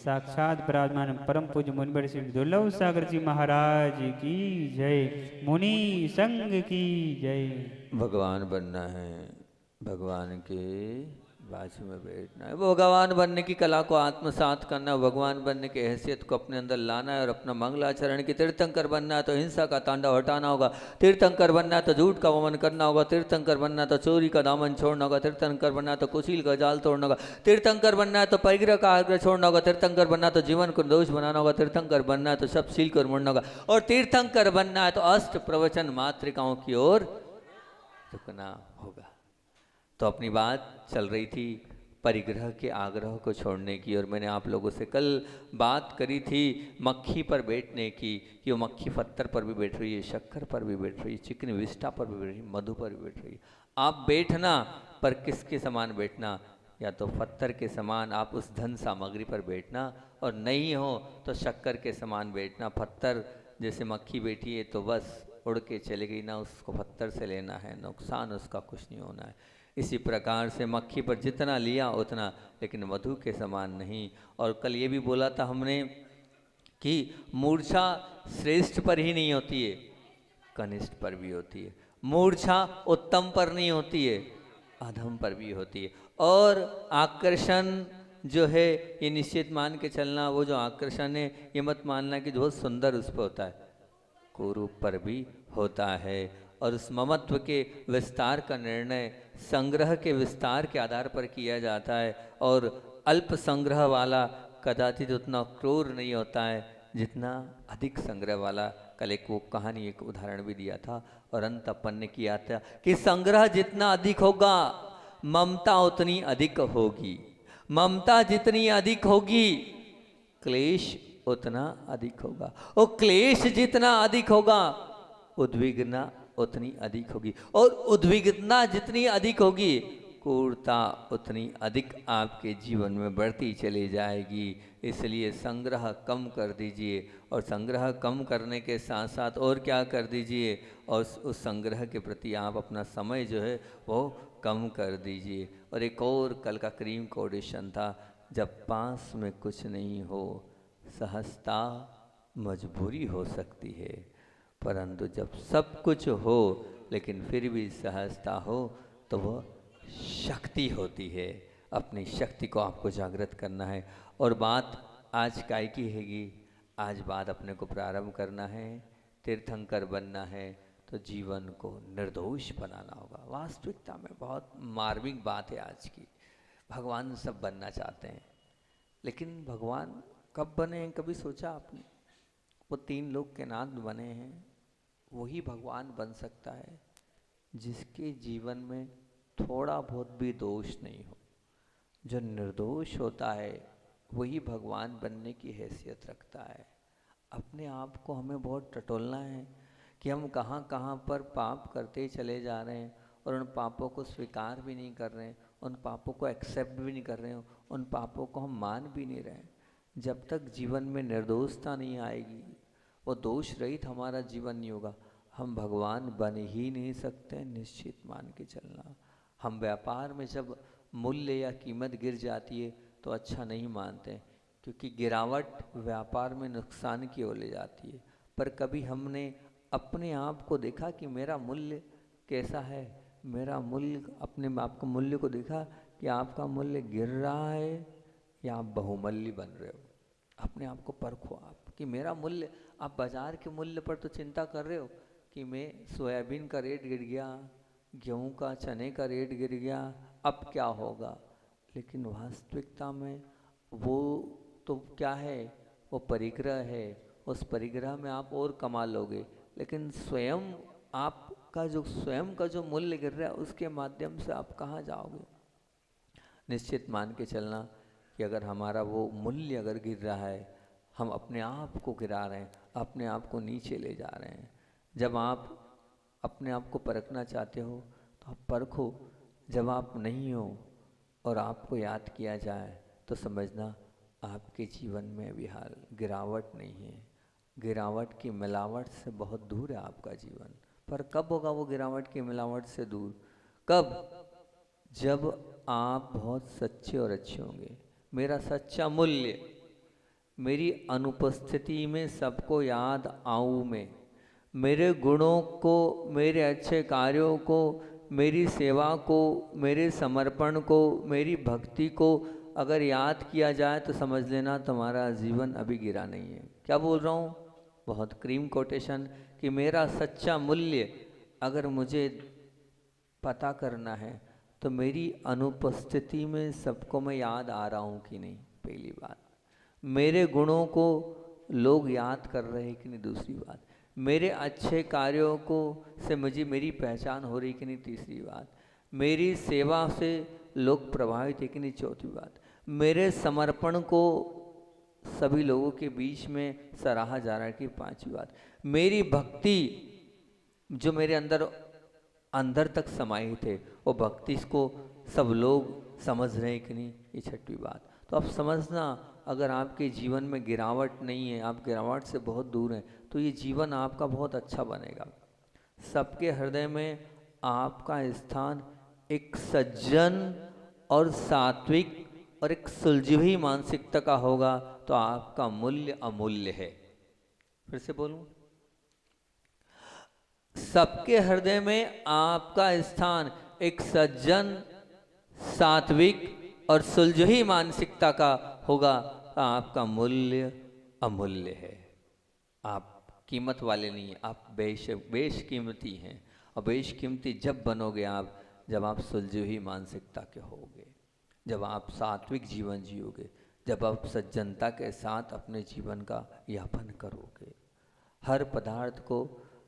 साक्षात विराजमान परम पूज्य मुनिवर श्री दुर्लभ सागर जी महाराज की जय। मुनि संघ की जय। भगवान बनना है, भगवान के बाजू में बैठना है, भगवान बनने की कला को आत्मसात करना है, भगवान बनने की हैसियत को अपने अंदर लाना है और अपना मंगलाचरण की तीर्थंकर बनना है तो हिंसा का तांडव हटाना होगा, तीर्थंकर बनना है तो झूठ का वमन करना होगा, तीर्थंकर बनना है तो चोरी का दामन छोड़ना होगा, तीर्थंकर बनना है तो कुशील का जाल तोड़ना होगा, तीर्थंकर बनना है तो परिग्रह का आग्रह छोड़ना होगा, तीर्थंकर बनना है तो जीवन को दोष बनाना होगा, तीर्थंकर बनना है तो सब शील को मुड़ना होगा, और तीर्थंकर बनना है तो अष्ट प्रवचन मातृकाओं की ओर झुकना होगा। तो अपनी बात चल रही थी परिग्रह के आग्रह को छोड़ने की, और मैंने आप लोगों से कल बात करी थी मक्खी पर बैठने की कि वो मक्खी पत्थर पर भी बैठ रही है, शक्कर पर भी बैठ रही है, चिकनी विष्ठा पर भी बैठ रही है, मधु पर भी बैठ रही है। आप बैठना पर किसके समान बैठना, या तो पत्थर के समान आप उस धन सामग्री पर बैठना, और नहीं हो तो शक्कर के समान बैठना। पत्थर जैसे मक्खी बैठी है तो बस उड़ के चले गई, ना उसको पत्थर से लेना है, नुकसान उसका कुछ नहीं होना है। इसी प्रकार से मक्खी पर जितना लिया उतना, लेकिन मधु के समान नहीं। और कल ये भी बोला था हमने कि मूर्छा श्रेष्ठ पर ही नहीं होती है, कनिष्ठ पर भी होती है। मूर्छा उत्तम पर नहीं होती है, अधम पर भी होती है। और आकर्षण जो है ये निश्चित मान के चलना, वो जो आकर्षण है ये मत मानना कि जो बहुत सुंदर उस पर होता है, कुरूप पर भी होता है। और उस ममत्व के विस्तार का निर्णय संग्रह के विस्तार के आधार पर किया जाता है, और अल्प संग्रह वाला कदाचित उतना क्रूर नहीं होता है जितना अधिक संग्रह वाला। कल एक वो कहानी, एक उदाहरण भी दिया था, और अंत अपन ने किया था कि संग्रह जितना अधिक होगा ममता उतनी अधिक होगी, ममता जितनी अधिक होगी क्लेश उतना अधिक होगा, और क्लेश जितना अधिक होगा उद्विग्नता उतनी अधिक होगी, और उद्विग्नता जितनी अधिक होगी क्रूरता उतनी अधिक आपके जीवन में बढ़ती चली जाएगी। इसलिए संग्रह कम कर दीजिए, और संग्रह कम करने के साथ साथ और क्या कर दीजिए, और उस संग्रह के प्रति आप अपना समय जो है वो कम कर दीजिए। और एक और कल का क्रीम कोडिशन था, जब पास में कुछ नहीं हो सहजता मजबूरी हो सकती है, परंतु जब सब कुछ हो लेकिन फिर भी सहजता हो तो वह शक्ति होती है। अपनी शक्ति को आपको जागृत करना है। और बात आज काय की हैगी, आज बात अपने को प्रारंभ करना है, तीर्थंकर बनना है तो जीवन को निर्दोष बनाना होगा। वास्तविकता में बहुत मार्मिक बात है आज की। भगवान सब बनना चाहते हैं, लेकिन भगवान कब बने हैं कभी सोचा आपने? वो तीन लोक के नाथ बने हैं, वही भगवान बन सकता है जिसके जीवन में थोड़ा बहुत भी दोष नहीं हो। जो निर्दोष होता है वही भगवान बनने की हैसियत रखता है। अपने आप को हमें बहुत टटोलना है कि हम कहाँ कहाँ पर पाप करते चले जा रहे हैं, और उन पापों को स्वीकार भी नहीं कर रहे हैं, उन पापों को एक्सेप्ट भी नहीं कर रहे हैं, उन पापों को हम मान भी नहीं रहे हैं। जब तक जीवन में निर्दोषता नहीं आएगी, वो दोष रहित हमारा जीवन नहीं होगा, हम भगवान बन ही नहीं सकते। निश्चित मान के चलना। हम व्यापार में जब मूल्य या कीमत गिर जाती है तो अच्छा नहीं मानते, क्योंकि गिरावट व्यापार में नुकसान की ओर ले जाती है। पर कभी हमने अपने आप को देखा कि मेरा मूल्य कैसा है? मेरा मूल्य, अपने आप को मूल्य को देखा कि आपका मूल्य गिर रहा है या आप बहुमूल्य बन रहे हो? अपने आप को परखो आप कि मेरा मूल्य, आप बाजार के मूल्य पर तो चिंता कर रहे हो कि मैं सोयाबीन का रेट गिर गया, गेहूं का, चने का रेट गिर गया, अब क्या होगा। लेकिन वास्तविकता में वो तो क्या है, वो परिग्रह है। उस परिग्रह में आप और कमा लोगे, लेकिन स्वयं आपका जो स्वयं का जो मूल्य गिर रहा है उसके माध्यम से आप कहाँ जाओगे? निश्चित मान के चलना कि अगर हमारा वो मूल्य अगर गिर रहा है, हम अपने आप को गिरा रहे हैं, अपने आप को नीचे ले जा रहे हैं। जब आप अपने आप को परखना चाहते हो तो आप परखो। जब आप नहीं हो और आपको याद किया जाए तो समझना आपके जीवन में अभी हाल गिरावट नहीं है। गिरावट की मिलावट से बहुत दूर है आपका जीवन। पर कब होगा वो गिरावट की मिलावट से दूर? कब? जब आप बहुत सच्चे और अच्छे होंगे। मेरा सच्चा मूल्य मेरी अनुपस्थिति में सबको याद आऊँ मैं, मेरे गुणों को, मेरे अच्छे कार्यों को, मेरी सेवा को, मेरे समर्पण को, मेरी भक्ति को अगर याद किया जाए तो समझ लेना तुम्हारा जीवन अभी गिरा नहीं है। क्या बोल रहा हूँ? बहुत क्रीम कोटेशन कि मेरा सच्चा मूल्य अगर मुझे पता करना है तो मेरी अनुपस्थिति में सबको मैं याद आ रहा हूँ कि नहीं, पहली बात। मेरे गुणों को लोग याद कर रहे हैं कि नहीं, दूसरी बात। मेरे अच्छे कार्यों को से मुझे मेरी पहचान हो रही कि नहीं, तीसरी बात। मेरी सेवा से लोग प्रभावित है कि नहीं, चौथी बात। मेरे समर्पण को सभी लोगों के बीच में सराहा जा रहा है कि पांचवी बात। मेरी भक्ति जो मेरे अंदर तक समाहित है वो भक्ति को सब लोग समझ रहे हैं कि नहीं, ये छठवीं बात। तो आप समझना, अगर आपके जीवन में गिरावट नहीं है, आप गिरावट से बहुत दूर हैं, तो ये जीवन आपका बहुत अच्छा बनेगा। सबके हृदय में आपका स्थान एक सज्जन और सात्विक और एक सुलझी हुई मानसिकता का होगा, तो आपका मूल्य अमूल्य है। फिर से बोलूं, सबके हृदय में आपका स्थान एक सज्जन, सात्विक और सुलझी मानसिकता का होगा, तो आपका मूल्य अमूल्य है। आप कीमत वाले नहीं हैं, आप बेशकीमती हैं। और बेशकीमती जब बनोगे आप, जब आप सुलझी हुई मानसिकता के होगे, जब आप सात्विक जीवन जियोगे, जब आप सज्जनता के साथ अपने जीवन का यापन करोगे। हर पदार्थ को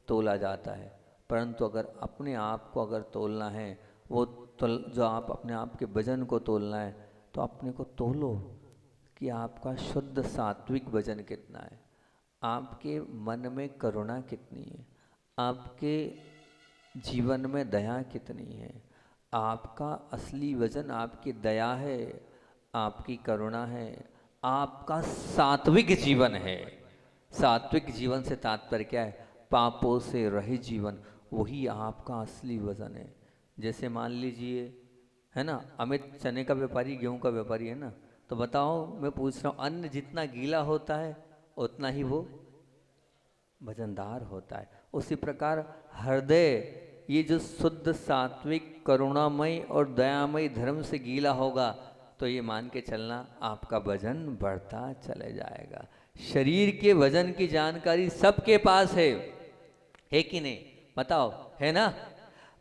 तोला जाता है, परंतु अगर अपने आप को अगर तोलना है, वो जो आप अपने आप के वजन को तोलना है, तो अपने को तोलो कि आपका शुद्ध सात्विक वजन कितना है, आपके मन में करुणा कितनी है, आपके जीवन में दया कितनी है। आपका असली वजन आपकी दया है, आपकी करुणा है, आपका सात्विक जीवन है। सात्विक जीवन से तात्पर्य क्या है? पापों से रहित जीवन, वही आपका असली वजन है। जैसे मान लीजिए, है ना, अमित चने का व्यापारी, गेहूं का व्यापारी है ना, तो बताओ, मैं पूछ रहा हूँ, अन्न जितना गीला होता है उतना ही वो वजनदार होता है। उसी प्रकार हृदय, ये जो शुद्ध सात्विक करुणामय और दयामय धर्म से गीला होगा, तो ये मान के चलना आपका वजन बढ़ता चले जाएगा। शरीर के वजन की जानकारी सबके पास है कि नहीं? बताओ, है ना?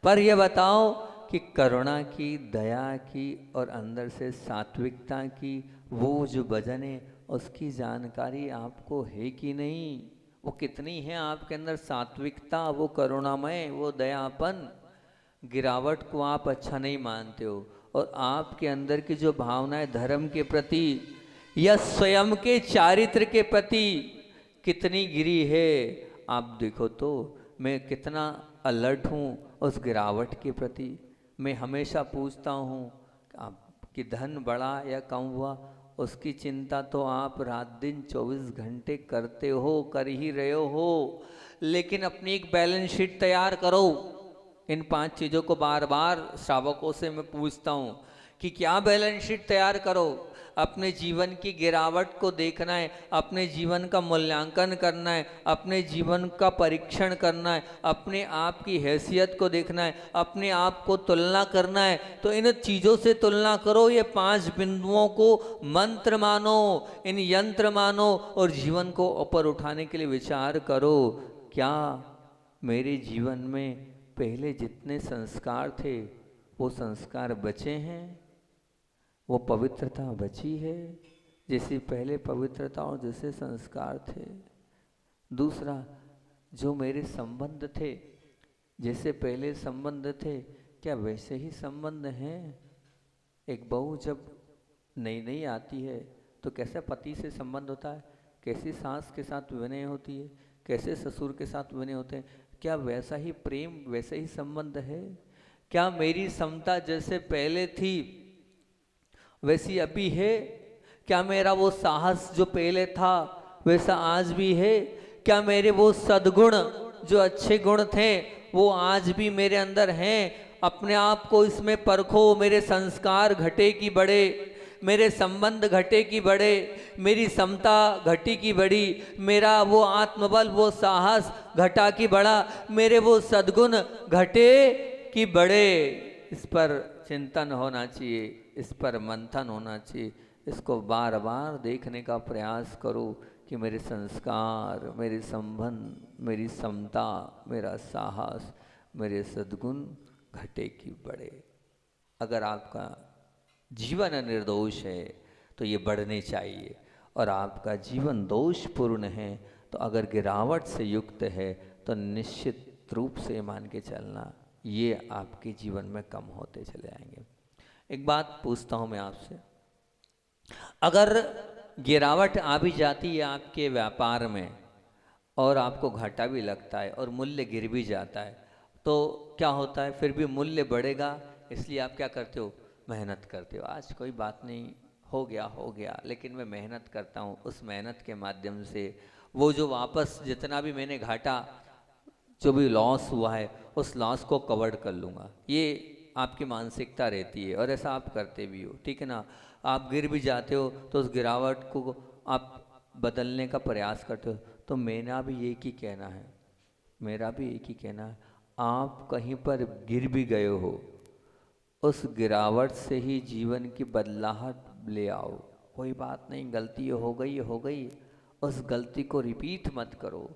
पर ये बताओ कि करुणा की, दया की और अंदर से सात्विकता की वो जो वजन है, उसकी जानकारी आपको है कि नहीं? वो कितनी है आपके अंदर सात्विकता, वो करुणामय, वो दयापन? गिरावट को आप अच्छा नहीं मानते हो, और आपके अंदर की जो भावनाएं धर्म के प्रति या स्वयं के चारित्र के प्रति कितनी गिरी है, आप देखो तो मैं कितना अलर्ट हूँ उस गिरावट के प्रति। मैं हमेशा पूछता हूँ कि धन बढ़ा या कम हुआ, उसकी चिंता तो आप रात दिन 24 घंटे करते हो, कर ही रहे हो, लेकिन अपनी एक बैलेंस शीट तैयार करो। इन 5 चीज़ों को बार बार श्रावकों से मैं पूछता हूँ कि क्या बैलेंस शीट तैयार करो। अपने जीवन की गिरावट को देखना है, अपने जीवन का मूल्यांकन करना है, अपने जीवन का परीक्षण करना है, अपने आप की हैसियत को देखना है, अपने आप को तुलना करना है। तो इन चीज़ों से तुलना करो, ये 5 बिंदुओं को मंत्र मानो, इन यंत्र मानो और जीवन को ऊपर उठाने के लिए विचार करो। क्या मेरे जीवन में पहले जितने संस्कार थे वो संस्कार बचे हैं? वो पवित्रता बची है जैसे पहले पवित्रता और जैसे संस्कार थे? दूसरा, जो मेरे संबंध थे, जैसे पहले संबंध थे, क्या वैसे ही संबंध हैं? एक बहू जब नई नई आती है तो कैसे पति से संबंध होता है, कैसी सास के साथ विनय होती है, कैसे ससुर के साथ विनय होते हैं, क्या वैसा ही प्रेम, वैसे ही संबंध है? क्या मेरी समता जैसे पहले थी वैसी अभी है? क्या मेरा वो साहस जो पहले था वैसा आज भी है? क्या मेरे वो सद्गुण जो अच्छे गुण थे वो आज भी मेरे अंदर हैं? अपने आप को इसमें परखो, मेरे संस्कार घटे कि बढ़े, मेरे संबंध घटे की बढ़े, मेरी समता घटी की बढ़ी, मेरा वो आत्मबल वो साहस घटा की बढ़ा, मेरे वो सद्गुण घटे कि बढ़े। इस पर चिंतन होना चाहिए, इस पर मंथन होना चाहिए, इसको बार बार देखने का प्रयास करो कि मेरे संस्कार, मेरे संबंध, मेरी समता, मेरा साहस, मेरे सद्गुण घटे कि बढ़े। अगर आपका जीवन निर्दोष है तो ये बढ़ने चाहिए, और आपका जीवन दोषपूर्ण है तो अगर गिरावट से युक्त है तो निश्चित रूप से मान के चलना ये आपके जीवन में कम होते चले आएंगे। एक बात पूछता हूँ मैं आपसे, अगर गिरावट आ भी जाती है आपके व्यापार में और आपको घाटा भी लगता है और मूल्य गिर भी जाता है, तो क्या होता है? फिर भी मूल्य बढ़ेगा, इसलिए आप क्या करते हो? मेहनत करते हो। आज कोई बात नहीं, हो गया, लेकिन मैं मेहनत करता हूँ, उस मेहनत के माध्यम से वो जो वापस जितना भी मैंने घाटा, जो भी लॉस हुआ है, उस लॉस को कवर कर लूँगा। ये आपकी मानसिकता रहती है और ऐसा आप करते भी हो, ठीक है ना। आप गिर भी जाते हो तो उस गिरावट को आप बदलने का प्रयास करते हो। तो मेरा भी एक ही कहना है, मेरा भी एक ही कहना है, आप कहीं पर गिर भी गए हो, उस गिरावट से ही जीवन की बदलाहट ले आओ। कोई बात नहीं, गलती हो गई, उस गलती को रिपीट मत करो,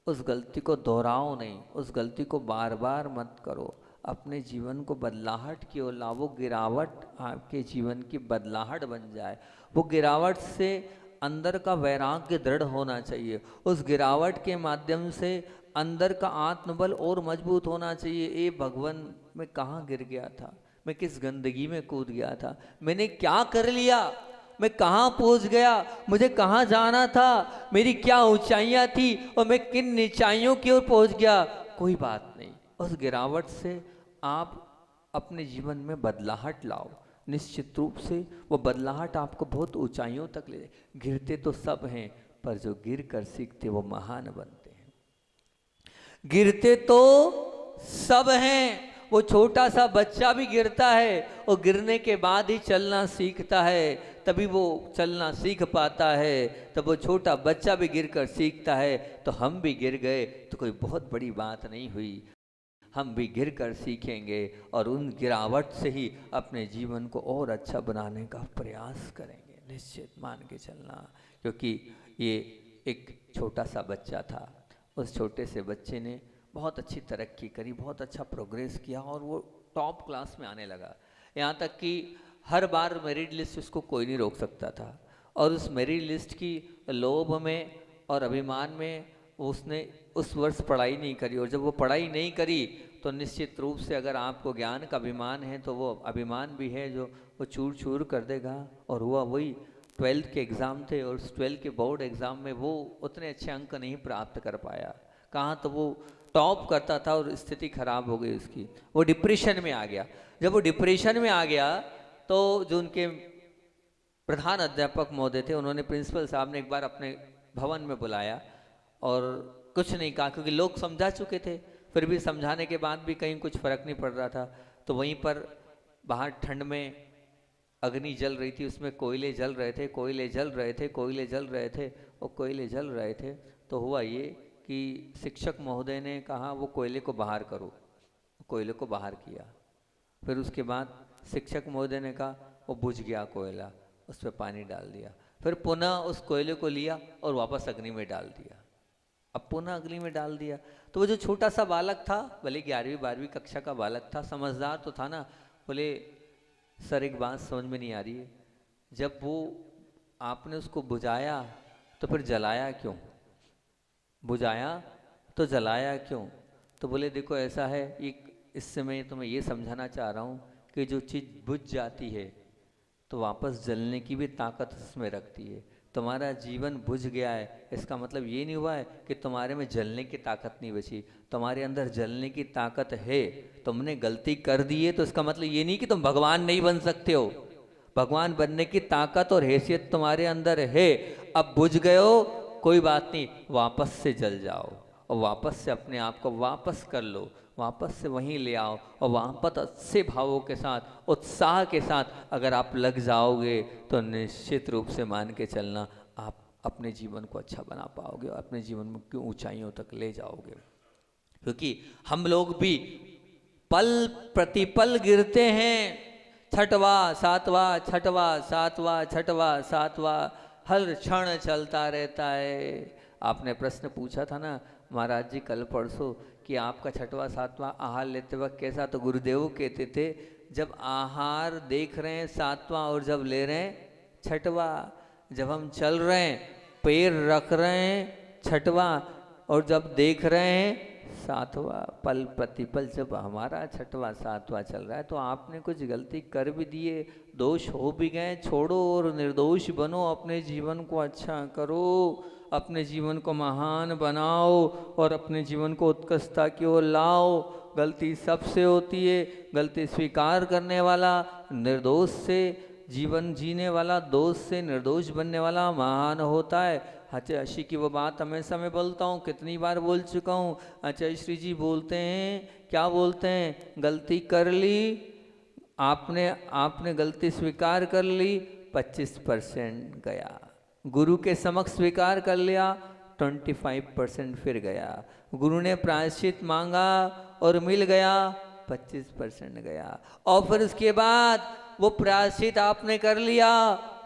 उस गलती को दोहराओ नहीं, उस गलती को बार बार मत करो, अपने जीवन को बदलाहट की ओर लाओ। वो गिरावट आपके जीवन की बदलाहट बन जाए। वो गिरावट से अंदर का वैराग्य दृढ़ होना चाहिए, उस गिरावट के माध्यम से अंदर का आत्मबल और मजबूत होना चाहिए। ए भगवान, मैं कहाँ गिर गया था, मैं किस गंदगी में कूद गया था, मैंने क्या कर लिया, मैं कहाँ पहुंच गया, मुझे कहाँ जाना था, मेरी क्या ऊंचाइयाँ थी और मैं किन नीचाइयों की ओर पहुंच गया। कोई बात नहीं, उस गिरावट से आप अपने जीवन में बदलाहट लाओ। निश्चित रूप से वो बदलाहट आपको बहुत ऊंचाइयों तक ले। गिरते तो सब हैं, पर जो गिर कर सीखते वो महान बनते हैं। गिरते तो सब हैं, वो छोटा सा बच्चा भी गिरता है और गिरने के बाद ही चलना सीखता है, तभी वो चलना सीख पाता है। तब वो छोटा बच्चा भी गिर कर सीखता है। तो हम भी गिर गए तो कोई बहुत बड़ी बात नहीं हुई, हम भी गिर कर सीखेंगे और उन गिरावट से ही अपने जीवन को और अच्छा बनाने का प्रयास करेंगे। निश्चित मान के चलना, क्योंकि ये एक छोटा सा बच्चा था, उस छोटे से बच्चे ने बहुत अच्छी तरक्की करी, बहुत अच्छा प्रोग्रेस किया और वो टॉप क्लास में आने लगा। यहाँ तक कि हर बार मेरिट लिस्ट उसको कोई नहीं रोक सकता था, और उस मेरिट लिस्ट की लोभ में और अभिमान में उसने उस वर्ष पढ़ाई नहीं करी। और जब वो पढ़ाई नहीं करी तो निश्चित रूप से अगर आपको ज्ञान का अभिमान है तो वो अभिमान भी है जो वो चूर चूर कर देगा। और हुआ वही, 12th के एग्ज़ाम थे और उस 12th के बोर्ड एग्ज़ाम में वो उतने अच्छे अंक नहीं प्राप्त कर पाया। कहाँ तो वो टॉप करता था और स्थिति खराब हो गई उसकी, वो डिप्रेशन में आ गया। जब वो डिप्रेशन में आ गया तो जो उनके प्रधान अध्यापक महोदय थे, उन्होंने प्रिंसिपल साहब ने एक बार अपने भवन में बुलाया और कुछ नहीं कहा, क्योंकि लोग समझा चुके थे। फिर भी समझाने के बाद भी कहीं कुछ फर्क नहीं पड़ रहा था। तो वहीं पर बाहर ठंड में अग्नि जल रही थी, उसमें कोयले जल रहे थे, कोयले जल रहे थे, कोयले जल रहे थे और कोयले जल रहे थे। तो हुआ ये कि शिक्षक महोदय ने कहा वो कोयले को बाहर करो, कोयले को बाहर किया। फिर उसके बाद शिक्षक महोदय ने कहा वो बुझ गया कोयला, उस पर पानी डाल दिया। फिर पुनः उस कोयले को लिया और वापस अग्नि में डाल दिया। अब पुनः अग्नि में डाल दिया तो वो जो छोटा सा बालक था, भले 11वीं 12वीं कक्षा का बालक था, समझदार तो था ना, बोले सर एक बात समझ में नहीं आ रही है, जब वो आपने उसको बुझाया तो फिर जलाया क्यों, बुझाया तो जलाया क्यों? तो बोले देखो ऐसा है, एक इससे मैं तुम्हें ये समझाना चाह रहा हूँ कि जो चीज़ बुझ जाती है तो वापस जलने की भी ताकत उसमें रखती है। तुम्हारा जीवन बुझ गया है, इसका मतलब ये नहीं हुआ है कि तुम्हारे में जलने की ताकत नहीं बची, तुम्हारे अंदर जलने की ताकत है। तुमने गलती कर दी है तो इसका मतलब ये नहीं कि तुम भगवान नहीं बन सकते हो, भगवान बनने की ताकत और हैसियत तुम्हारे अंदर है। अब बुझ गए हो, कोई बात नहीं, वापस से जल जाओ और वापस से अपने आप को वापस कर लो, वापस से वहीं ले आओ और वापस अच्छे भावों के साथ, उत्साह के साथ अगर आप लग जाओगे तो निश्चित रूप से मान के चलना आप अपने जीवन को अच्छा बना पाओगे और अपने जीवन में की ऊंचाइयों तक ले जाओगे। क्योंकि हम लोग भी पल प्रतिपल गिरते हैं, छठवा सातवां छठवा सातवां छठवा सातवां हर क्षण चलता रहता है। आपने प्रश्न पूछा था ना महाराज जी कल परसों कि आपका छठवा सातवां आहार लेते वक्त कैसा, तो गुरुदेव कहते थे जब आहार देख रहे हैं सातवां और जब ले रहे हैं छठवा, जब हम चल रहे हैं पैर रख रहे हैं छठवा और जब देख रहे हैं सातवां, पल प्रतिपल जब हमारा छठवा सातवां चल रहा है तो आपने कुछ गलती कर भी दिए, दोष हो भी गए, छोड़ो और निर्दोष बनो, अपने जीवन को अच्छा करो, अपने जीवन को महान बनाओ और अपने जीवन को उत्कृष्टता की ओर लाओ। गलती सबसे होती है, गलती स्वीकार करने वाला, निर्दोष से जीवन जीने वाला, दोष से निर्दोष बनने वाला महान होता है। आचार्य की वो बात हमेशा मैं बोलता हूँ, कितनी बार बोल चुका हूँ। आचार्य श्री जी बोलते हैं, क्या बोलते हैं, गलती कर ली आपने गलती स्वीकार कर ली 25% गया, गुरु के समक्ष स्वीकार कर लिया 25% फिर गया, गुरु ने प्रायश्चित मांगा और मिल गया 25% गया, और फिर उसके बाद वो प्रायश्चित आपने कर लिया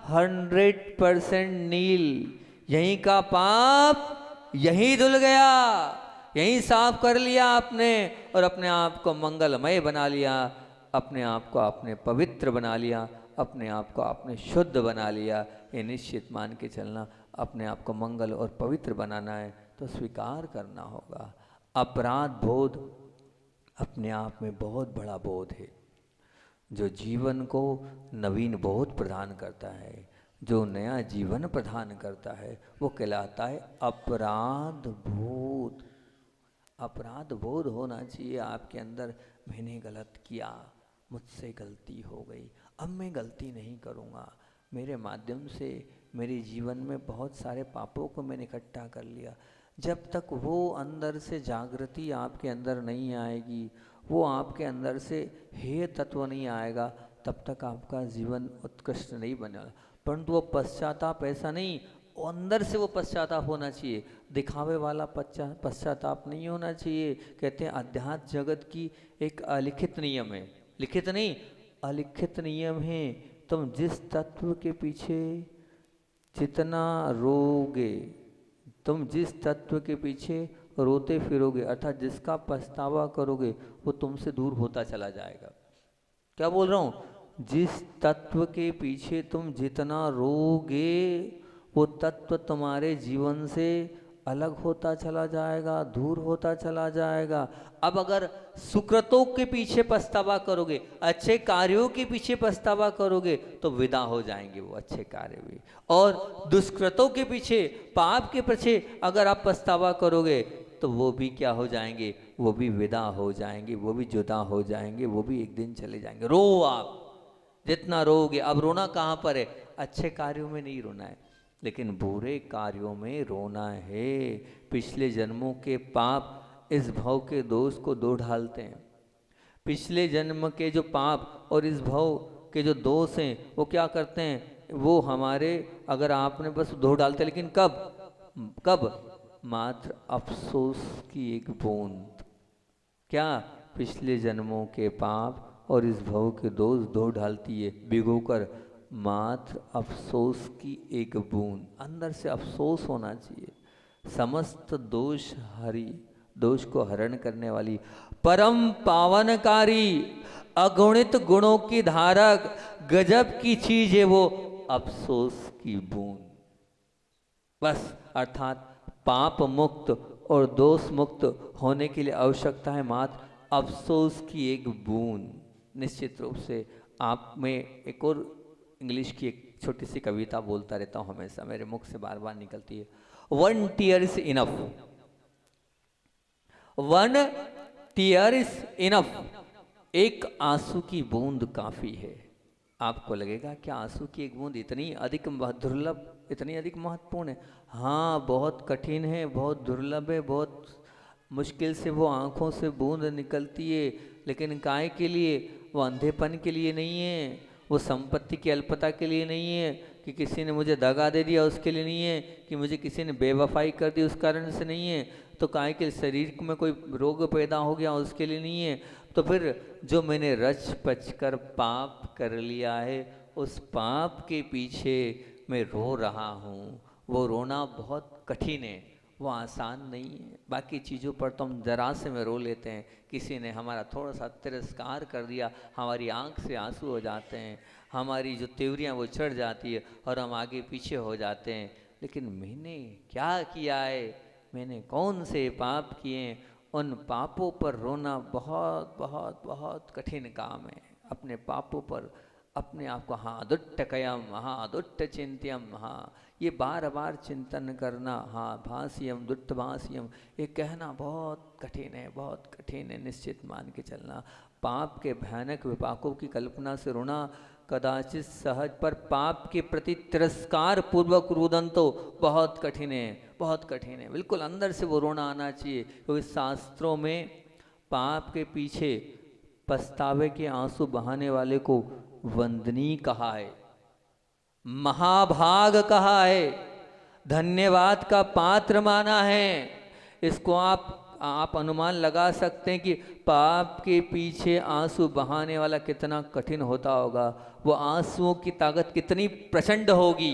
100% नील, यहीं का पाप यहीं धुल गया, यहीं साफ कर लिया आपने और अपने आप को मंगलमय बना लिया, अपने आप को आपने पवित्र बना लिया, अपने आप को आपने शुद्ध बना लिया। ये निश्चित मान के चलना, अपने आप को मंगल और पवित्र बनाना है तो स्वीकार करना होगा। अपराध बोध अपने आप में बहुत बड़ा बोध है, जो जीवन को नवीन बोध प्रदान करता है, जो नया जीवन प्रदान करता है, वो कहलाता है अपराध बोध। अपराध बोध होना चाहिए आपके अंदर, मैंने गलत किया, मुझसे गलती हो गई, अब मैं गलती नहीं करूँगा, मेरे माध्यम से मेरे जीवन में बहुत सारे पापों को मैंने इकट्ठा कर लिया। जब तक वो अंदर से जागृति आपके अंदर नहीं आएगी, वो आपके अंदर से हेय तत्व नहीं आएगा, तब तक आपका जीवन उत्कृष्ट नहीं बनेगा। परंतु वो पश्चाताप ऐसा नहीं, वो अंदर से वो पश्चाताप होना चाहिए, दिखावे वाला पश्चाताप नहीं होना चाहिए। कहते हैं अध्यात्म जगत की एक अलिखित नियम है, लिखित नहीं अलिखित नियम है, तुम जिस तत्व के पीछे जितना रोगे, तुम जिस तत्व के पीछे रोते फिरोगे, अर्थात जिसका पछतावा करोगे वो तुमसे दूर होता चला जाएगा। क्या बोल रहा हूँ, जिस तत्व के पीछे तुम जितना रोगे वो तत्व तुम्हारे जीवन से अलग होता चला जाएगा, दूर होता चला जाएगा। अब अगर सुकृतों के पीछे पछतावा करोगे, अच्छे कार्यों के पीछे पछतावा करोगे तो विदा हो जाएंगे वो अच्छे कार्य भी, और दुष्कृतों के पीछे, पाप के पीछे अगर आप पछतावा करोगे तो वो भी क्या हो जाएंगे, वो भी विदा हो जाएंगे, वो भी जुदा हो जाएंगे, वो भी एक दिन चले जाएंगे। रो आप जितना रोगे। अब रोना कहाँ पर है, अच्छे कार्यों में नहीं रोना है, लेकिन बुरे कार्यों में रोना है। पिछले जन्मों के पाप इस भव के दोष को धो डालते हैं, पिछले जन्म के जो पाप और इस भव के जो दोष हैं वो क्या करते हैं, वो हमारे अगर आपने बस धो डालते, लेकिन कब कब, मात्र अफसोस की एक बूंद। क्या, पिछले जन्मों के पाप और इस भव के दोष धो डालती है भिगोकर, मात्र अफसोस की एक बूंद। अंदर से अफसोस होना चाहिए। समस्त दोष हरि, दोष को हरण करने वाली, परम पावनकारी, अगुणित गुणों की धारक, गजब की चीज है वो अफसोस की बूंद। बस, अर्थात पाप मुक्त और दोष मुक्त होने के लिए आवश्यकता है मात्र अफसोस की एक बूंद। निश्चित रूप से आप में एक और इंग्लिश की एक छोटी सी कविता बोलता रहता हूँ, हमेशा मेरे मुख से बार बार निकलती है, 1 tear is enough, 1 tear is enough, एक आंसू की बूंद काफी है। आपको लगेगा कि आंसू की एक बूंद इतनी अधिक दुर्लभ, इतनी अधिक महत्वपूर्ण है। हाँ, बहुत कठिन है, बहुत दुर्लभ है, बहुत मुश्किल से वो आँखों से बूंद निकलती है, लेकिन काय के लिए? वो अंधेपन के लिए नहीं है, वो संपत्ति की अल्पता के लिए नहीं है, कि किसी ने मुझे दगा दे दिया उसके लिए नहीं है, कि मुझे किसी ने बेवफाई कर दी उस कारण से नहीं है, तो काय के शरीर में कोई रोग पैदा हो गया उसके लिए नहीं है। तो फिर जो मैंने रच पच कर पाप कर लिया है, उस पाप के पीछे मैं रो रहा हूँ। वो रोना बहुत कठिन है, वो आसान नहीं है। बाकी चीज़ों पर तो हम जरा से में रो लेते हैं, किसी ने हमारा थोड़ा सा तिरस्कार कर दिया, हमारी आंख से आंसू हो जाते हैं, हमारी जो त्योरियाँ वो चढ़ जाती है और हम आगे पीछे हो जाते हैं। लेकिन मैंने क्या किया है, मैंने कौन से पाप किए, उन पापों पर रोना बहुत बहुत बहुत कठिन काम है। अपने पापों पर अपने आप को हाँ दुट्टकयम हाँ दुट्ट चिंत्यम, हाँ ये बार बार चिंतन करना, हाँ भाष्यम दुट्ट भाष्यम, ये कहना बहुत कठिन है, बहुत कठिन है। निश्चित मान के चलना, पाप के भयानक विपाकों की कल्पना से रोना कदाचित सहज, पर पाप के प्रति तिरस्कार पूर्वक रुदन तो बहुत कठिन है, बहुत कठिन है। बिल्कुल अंदर से वो रोना आना चाहिए, क्योंकि शास्त्रों में पाप के पीछे पछतावे के आंसू बहाने वाले को वंदनीय कहा है, महाभाग कहा है, धन्यवाद का पात्र माना है। इसको आप अनुमान लगा सकते हैं कि पाप के पीछे आंसू बहाने वाला कितना कठिन होता होगा, वो आंसुओं की ताकत कितनी प्रचंड होगी,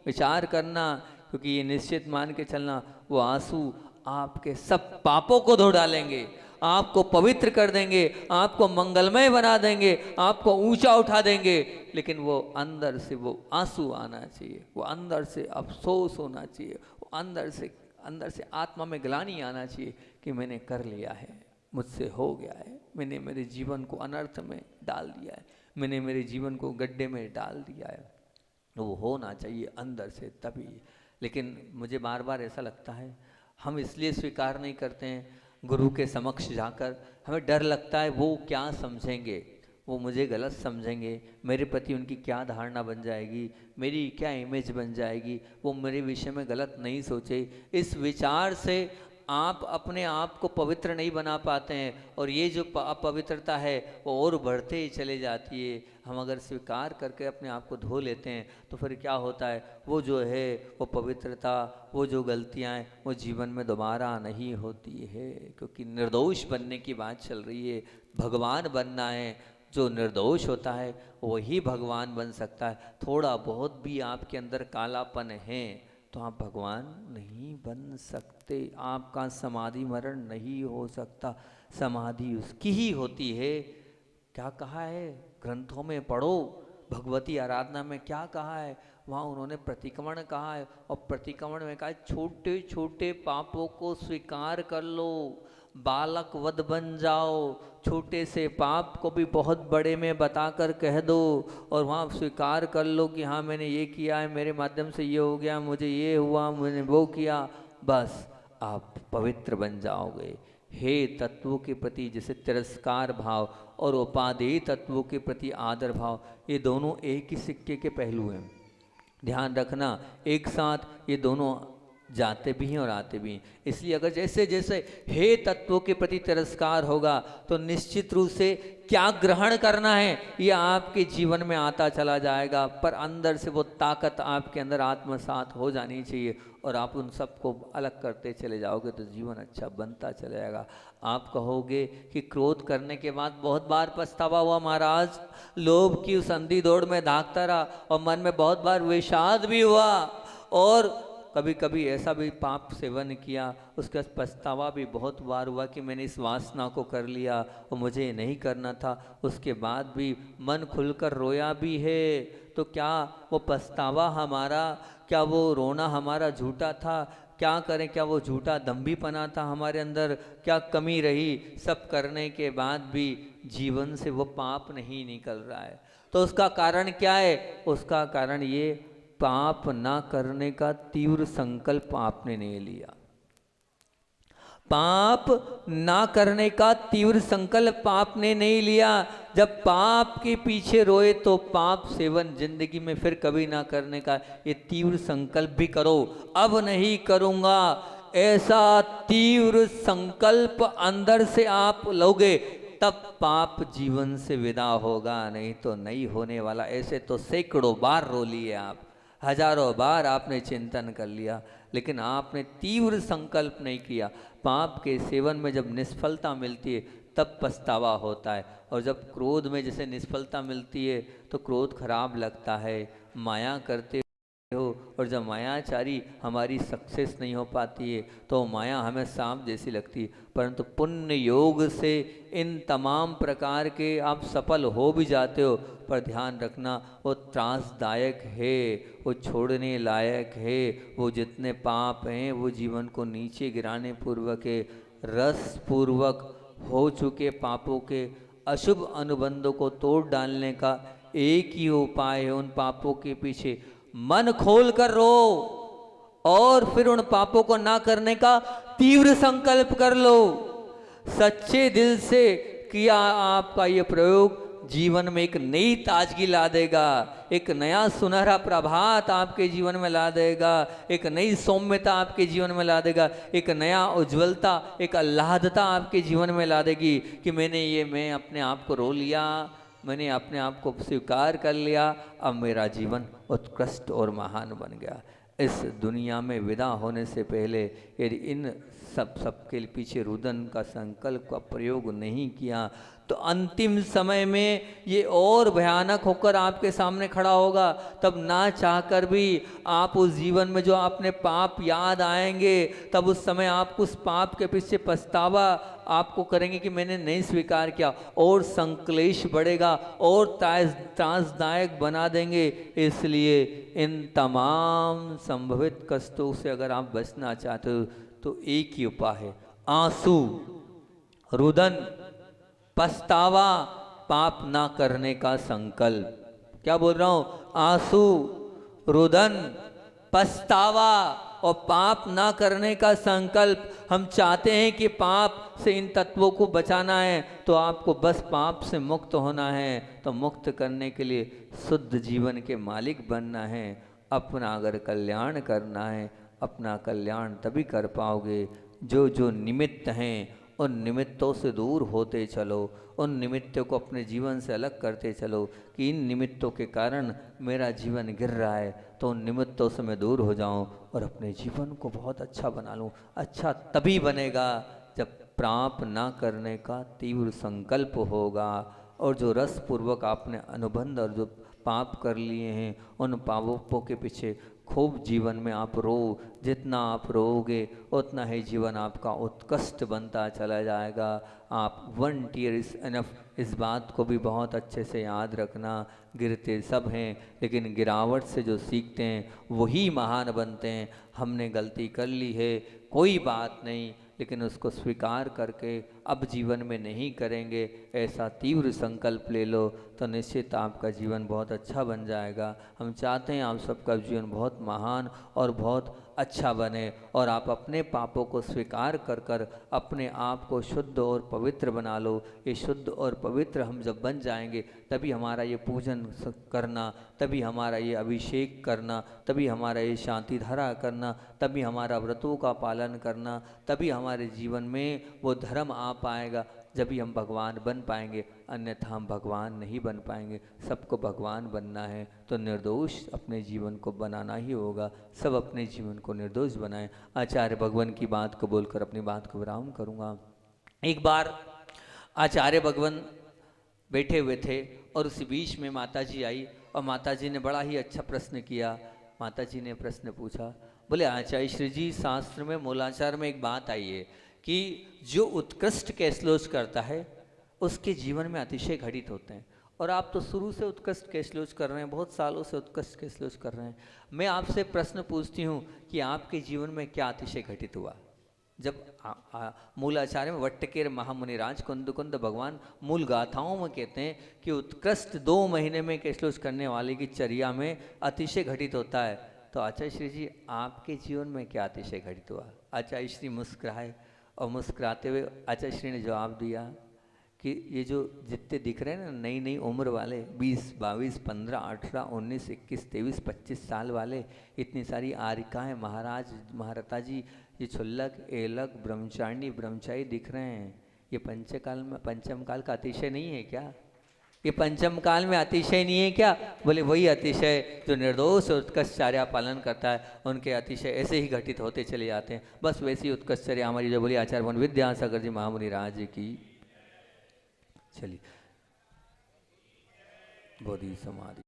विचार करना। क्योंकि ये निश्चित मान के चलना, वो आंसू आपके सब पापों को धो डालेंगे, आपको पवित्र कर देंगे, आपको मंगलमय बना देंगे, आपको ऊंचा उठा देंगे। लेकिन वो अंदर से वो आंसू आना चाहिए, वो अंदर से अफसोस होना चाहिए, वो अंदर से आत्मा में ग्लानि आना चाहिए कि मैंने कर लिया है, मुझसे हो गया है, मैंने मेरे जीवन को अनर्थ में डाल दिया है, मैंने मेरे जीवन को गड्ढे में डाल दिया है। वो होना चाहिए अंदर से, तभी। लेकिन मुझे बार बार ऐसा लगता है, हम इसलिए स्वीकार नहीं करते हैं गुरु के समक्ष जाकर, हमें डर लगता है वो क्या समझेंगे, वो मुझे गलत समझेंगे, मेरे प्रति उनकी क्या धारणा बन जाएगी, मेरी क्या इमेज बन जाएगी, वो मेरे विषय में गलत नहीं सोचे। इस विचार से आप अपने आप को पवित्र नहीं बना पाते हैं, और ये जो अपवित्रता है वो और बढ़ते ही चले जाती है। हम अगर स्वीकार करके अपने आप को धो लेते हैं तो फिर क्या होता है, वो जो है वो पवित्रता, वो जो गलतियाँ हैं वो जीवन में दोबारा नहीं होती है। क्योंकि निर्दोष बनने की बात चल रही है, भगवान बनना है। जो निर्दोष होता है वही भगवान बन सकता है। थोड़ा बहुत भी आपके अंदर कालापन है तो आप भगवान नहीं बन सकते, आपका समाधि मरण नहीं हो सकता। समाधि उसकी ही होती है। क्या कहा है ग्रंथों में पढ़ो, भगवती आराधना में क्या कहा है, वहाँ उन्होंने प्रतिक्रमण कहा है, और प्रतिक्रमण में कहा है छोटे छोटे पापों को स्वीकार कर लो, बालक वध बन जाओ, छोटे से पाप को भी बहुत बड़े में बताकर कह दो, और वहाँ स्वीकार कर लो कि हाँ मैंने ये किया है, मेरे माध्यम से ये हो गया, मुझे ये हुआ, मैंने वो किया, बस आप पवित्र बन जाओगे। हे तत्वों के प्रति जैसे तिरस्कार भाव और उपादेय तत्वों के प्रति आदर भाव, ये दोनों एक ही सिक्के के पहलू हैं। ध्यान रखना, एक साथ ये दोनों जाते भी हैं और आते भी हैं। इसलिए अगर जैसे जैसे हे तत्वों के प्रति तिरस्कार होगा तो निश्चित रूप से क्या ग्रहण करना है ये आपके जीवन में आता चला जाएगा, पर अंदर से वो ताकत आपके अंदर आत्मसात हो जानी चाहिए, और आप उन सबको अलग करते चले जाओगे तो जीवन अच्छा बनता चले जाएगा। आप कहोगे कि क्रोध करने के बाद बहुत बार पछतावा हुआ महाराज, लोभ की उस अंधी दौड़ में भागता रहा और मन में बहुत बार विषाद भी हुआ, और कभी कभी ऐसा भी पाप सेवन किया, उसका पछतावा भी बहुत बार हुआ कि मैंने इस वासना को कर लिया और मुझे नहीं करना था। उसके बाद भी मन खुलकर रोया भी है, तो क्या वो पछतावा हमारा, क्या वो रोना हमारा झूठा था? क्या करें, क्या वो झूठा दम्भीपना था हमारे अंदर? क्या कमी रही? सब करने के बाद भी जीवन से वो पाप नहीं निकल रहा है, तो उसका कारण क्या है? उसका कारण ये पाप ना करने का तीव्र संकल्प आपने नहीं लिया। पाप ना करने का तीव्र संकल्प आपने नहीं लिया। जब पाप के पीछे रोए तो पाप सेवन जिंदगी में फिर कभी ना करने का ये तीव्र संकल्प भी करो। अब नहीं करूँगा, ऐसा तीव्र संकल्प अंदर से आप लोगे तब पाप जीवन से विदा होगा, नहीं तो नहीं होने वाला। ऐसे तो सैकड़ों बार रो लिए आप, हजारों बार आपने चिंतन कर लिया, लेकिन आपने तीव्र संकल्प नहीं किया। पाप के सेवन में जब निष्फलता मिलती है तब पछतावा होता है, और जब क्रोध में जैसे निष्फलता मिलती है तो क्रोध खराब लगता है। माया करते हो, और जब मायाचारी हमारी सक्सेस नहीं हो पाती है तो माया हमें सांप जैसी लगती है। परंतु पुण्य योग से इन तमाम प्रकार के आप सफल हो भी जाते हो, पर ध्यान रखना वो त्रासदायक है, वो छोड़ने लायक है। वो जितने पाप हैं वो जीवन को नीचे गिराने पूर्वक है। रस पूर्वक हो चुके पापों के अशुभ अनुबंधों को तोड़ डालने का एक ही उपाय है, उन पापों के पीछे मन खोल कर रो, और फिर उन पापों को ना करने का तीव्र संकल्प कर लो। सच्चे दिल से किया आपका ये प्रयोग जीवन में एक नई ताजगी ला देगा, एक नया सुनहरा प्रभात आपके जीवन में ला देगा, एक नई सौम्यता आपके जीवन में ला देगा, एक नया उज्ज्वलता, एक आह्लादता आपके जीवन में ला देगी कि मैं अपने आप को रो लिया, मैंने अपने आप को स्वीकार कर लिया, अब मेरा जीवन उत्कृष्ट और महान बन गया। इस दुनिया में विदा होने से पहले यदि इन सबके पीछे रुदन का संकल्प का प्रयोग नहीं किया तो अंतिम समय में ये और भयानक होकर आपके सामने खड़ा होगा। तब ना चाहकर भी आप उस जीवन में जो आपने पाप याद आएंगे, तब उस समय आप उस पाप के पीछे पछतावा आपको करेंगे कि मैंने नहीं स्वीकार किया, और संक्लेश बढ़ेगा और त्रासदायक बना देंगे। इसलिए इन तमाम संभवित कष्टों से अगर आप बचना चाहते हो तो एक ही उपाय है, आंसू, रुदन, पछतावा, पाप ना करने का संकल्प। क्या बोल रहा हूं? आंसू, रुदन, पछतावा और पाप ना करने का संकल्प। हम चाहते हैं कि पाप से इन तत्वों को बचाना है, तो आपको बस पाप से मुक्त होना है। तो मुक्त करने के लिए शुद्ध जीवन के मालिक बनना है, अपना अगर कल्याण करना है, अपना कल्याण तभी कर पाओगे जो जो निमित्त हैं उन निमित्तों से दूर होते चलो, उन निमित्तों को अपने जीवन से अलग करते चलो कि इन निमित्तों के कारण मेरा जीवन गिर रहा है, तो उन निमित्तों से मैं दूर हो जाऊं और अपने जीवन को बहुत अच्छा बना लूं। अच्छा तभी बनेगा जब पाप ना करने का तीव्र संकल्प होगा, और जो रस पूर्वक आपने अनुबंध और जो पाप कर लिए हैं उन पापों के पीछे खूब जीवन में आप रो। जितना आप रोओगे उतना ही जीवन आपका उत्कृष्ट बनता चला जाएगा। आप 1 टीयर इज इनफ, इस बात को भी बहुत अच्छे से याद रखना। गिरते सब हैं, लेकिन गिरावट से जो सीखते हैं वही महान बनते हैं। हमने गलती कर ली है, कोई बात नहीं, लेकिन उसको स्वीकार करके अब जीवन में नहीं करेंगे, ऐसा तीव्र संकल्प ले लो तो निश्चित आपका जीवन बहुत अच्छा बन जाएगा। हम चाहते हैं आप सबका जीवन बहुत महान और बहुत अच्छा बने, और आप अपने पापों को स्वीकार कर कर अपने आप को शुद्ध और पवित्र बना लो। ये शुद्ध और पवित्र हम जब बन जाएंगे तभी हमारा ये पूजन करना, तभी हमारा ये अभिषेक करना, तभी हमारा ये शांति धारा करना, तभी हमारा व्रतों का पालन करना, तभी हमारे जीवन में वो धर्म आ पाएगा, जब भी हम भगवान बन पाएंगे। अन्यथा हम भगवान नहीं बन पाएंगे। सबको भगवान बनना है तो निर्दोष अपने जीवन को बनाना ही होगा। सब अपने जीवन को निर्दोष बनाएं। आचार्य भगवान की बात को बोलकर अपनी बात को विराम करूँगा। एक बार आचार्य भगवान बैठे हुए थे और उसी बीच में माता जी आई, और माता जी ने बड़ा ही अच्छा प्रश्न किया। माता जी ने प्रश्न पूछा, बोले आचार्य श्री जी, शास्त्र में मूलाचार में एक बात आई है कि जो उत्कृष्ट कैश्लोच करता है उसके जीवन में अतिशय घटित होते हैं, और आप तो शुरू से उत्कृष्ट कैश्लोच कर रहे हैं, बहुत सालों से उत्कृष्ट कैश्लोच कर रहे हैं। मैं आपसे प्रश्न पूछती हूँ कि आपके जीवन में क्या अतिशय घटित हुआ? जब मूलाचार्य में वट्टकेर महामुनिराज कुंद भगवान मूल गाथाओं में कहते हैं कि उत्कृष्ट 2 महीने में कैश्लोच करने वाले की चर्या में अतिशय घटित होता है। तो आचार्य श्री जी, आपके जीवन में क्या अतिशय घटित हुआ? आचार्य श्री मुस्कुराए, और मुस्कुराते हुए आचार्य श्री ने जवाब दिया कि ये जो जितने दिख रहे हैं ना नई नई उम्र वाले 20, 22, 15, 18, 19, 21, 23, 25 साल वाले, इतनी सारी आरिकाएँ, महाराज महारता जी, ये क्षुल्लक एलक ब्रह्मचारिणी ब्रह्मचारी दिख रहे हैं। ये पंचकाल में पंचम काल का अतिशय नहीं है क्या? ये पंचम काल में अतिशय नहीं है क्या? बोले वही अतिशय जो निर्दोष और उत्कर्षचर्या पालन करता है, उनके अतिशय ऐसे ही घटित होते चले जाते हैं। बस वैसी उत्कर्षचर्या हमारी जो बोली आचार्य भगवान विद्यासागर जी महामुनि राज की। चलिए बोधि समाधि।